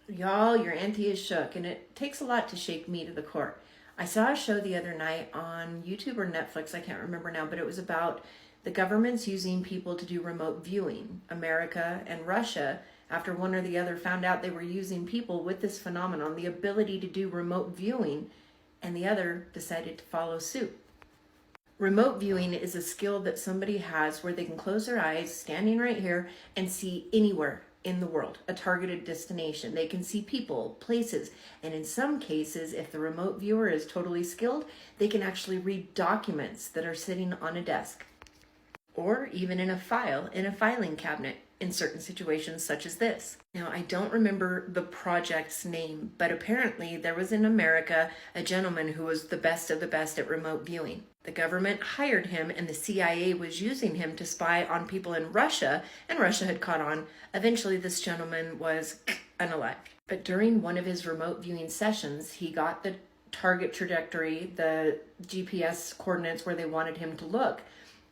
Y'all, your auntie is shook, and it takes a lot to shake me to the core. I saw a show the other night on YouTube or Netflix, I can't remember now, but it was about the governments using people to do remote viewing. America and Russia, after one or the other found out they were using people with this phenomenon, the ability to do remote viewing, and the other decided to follow suit. Remote viewing is a skill that somebody has where they can close their eyes, standing right here, and see anywhere in the world, a targeted destination. They can see people, places, and in some cases, if the remote viewer is totally skilled, they can actually read documents that are sitting on a desk or even in a file in a filing cabinet in certain situations such as this. Now, I don't remember the project's name, but apparently there was in America a gentleman who was the best of the best at remote viewing. The government hired him and the CIA was using him to spy on people in Russia, and Russia had caught on. Eventually, this gentleman was unalived. But during one of his remote viewing sessions, he got the target trajectory, the GPS coordinates where they wanted him to look.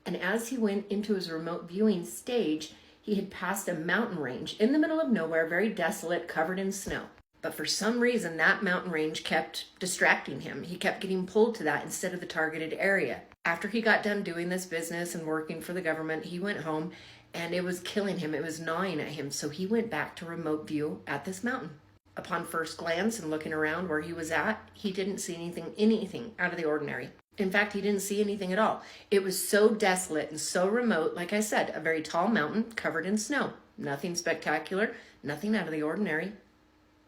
And as he went into his remote viewing stage, he had passed a mountain range in the middle of nowhere, very desolate, covered in snow. But for some reason, that mountain range kept distracting him. He kept getting pulled to that instead of the targeted area. After he got done doing this business and working for the government, he went home and it was killing him. It was gnawing at him. So he went back to remote view at this mountain. Upon first glance and looking around where he was at, he didn't see anything out of the ordinary. In fact, he didn't see anything at all. It was so desolate and so remote, like I said, a very tall mountain covered in snow. Nothing spectacular, nothing out of the ordinary.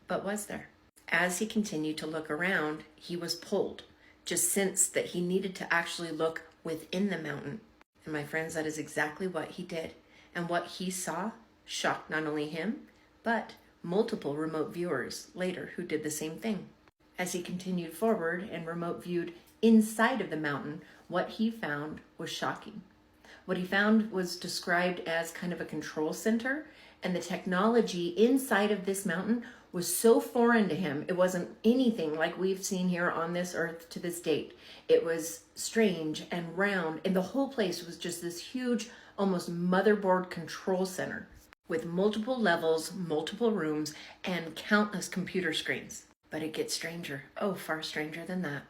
But was there? As he continued to look around, he was pulled, just sensed that he needed to actually look within the mountain. And my friends, that is exactly what he did. And what he saw shocked not only him, but multiple remote viewers later who did the same thing. As he continued forward and remote viewed inside of the mountain, what he found was shocking. What he found was described as kind of a control center, and the technology inside of this mountain was so foreign to him. It wasn't anything like we've seen here on this earth to this date. It was strange and round, and the whole place was just this huge, almost motherboard control center with multiple levels, multiple rooms, and countless computer screens. But it gets stranger. Oh, far stranger than that.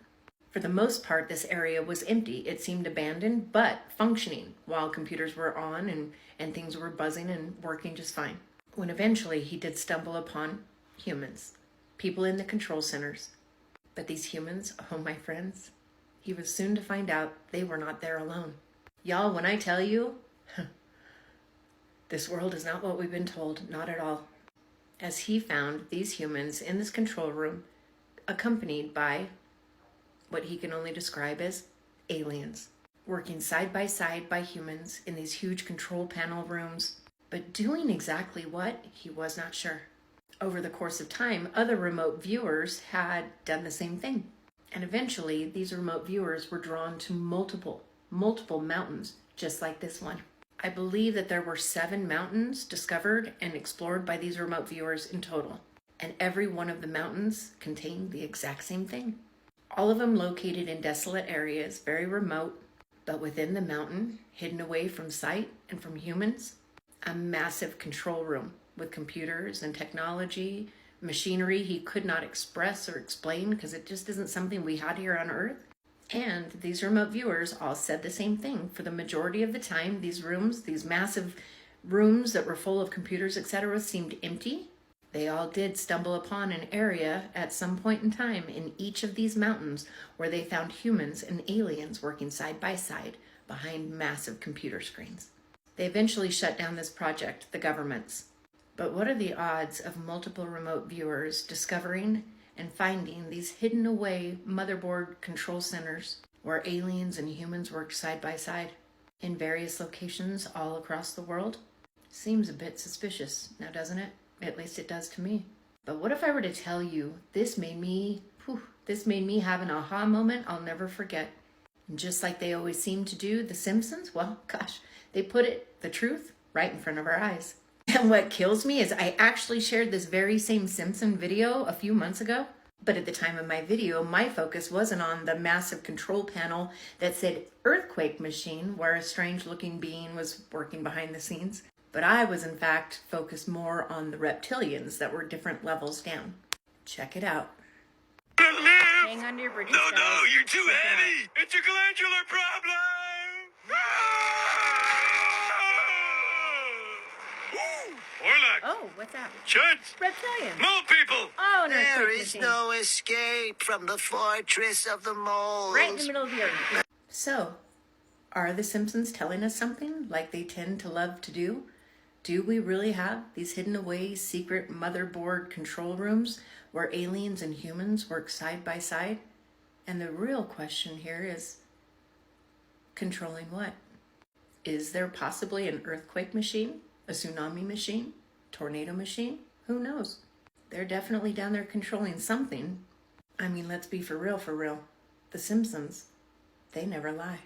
For the most part, this area was empty. It seemed abandoned, but functioning while computers were on and things were buzzing and working just fine. When eventually he did stumble upon humans, people in the control centers. But these humans, oh my friends, he was soon to find out they were not there alone. Y'all, when I tell you, this world is not what we've been told, not at all. As he found these humans in this control room, accompanied by what he can only describe as aliens, working side by side by humans in these huge control panel rooms, but doing exactly what, he was not sure. Over the course of time, other remote viewers had done the same thing. And eventually, these remote viewers were drawn to multiple mountains, just like this one. I believe that there were 7 mountains discovered and explored by these remote viewers in total. And every one of the mountains contained the exact same thing. All of them located in desolate areas, very remote, but within the mountain, hidden away from sight and from humans, a massive control room with computers and technology, machinery he could not express or explain because it just isn't something we had here on Earth. And these remote viewers all said the same thing. For the majority of the time, these rooms, these massive rooms that were full of computers, etc., seemed empty. They all did stumble upon an area at some point in time in each of these mountains where they found humans and aliens working side by side behind massive computer screens. They eventually shut down this project, the governments. But what are the odds of multiple remote viewers discovering and finding these hidden away motherboard control centers where aliens and humans worked side by side in various locations all across the world? Seems a bit suspicious, now doesn't it? At least it does to me. But what if I were to tell you this made me have an aha moment I'll never forget. And just like they always seem to do, the Simpsons, well, gosh, they put the truth right in front of our eyes. And what kills me is I actually shared this very same Simpson video a few months ago. But at the time of my video, my focus wasn't on the massive control panel that said earthquake machine, where a strange looking being was working behind the scenes. But I was, in fact, focused more on the reptilians that were different levels down. Check it out. Hang on to your bridges, guys. No, you're too heavy. It's a glandular problem. Warlock. Oh, what's that? Chuds. Reptilian. Mole people. Oh, an There earthquake is machine. no escape from the fortress of the moles. Right in the middle of the earth. So, are the Simpsons telling us something like they tend to love to do? Do we really have these hidden away secret motherboard control rooms where aliens and humans work side by side? And the real question here is, controlling what? Is there possibly an earthquake machine? A tsunami machine? Tornado machine? Who knows? They're definitely down there controlling something. I mean, let's be for real. The Simpsons, they never lie.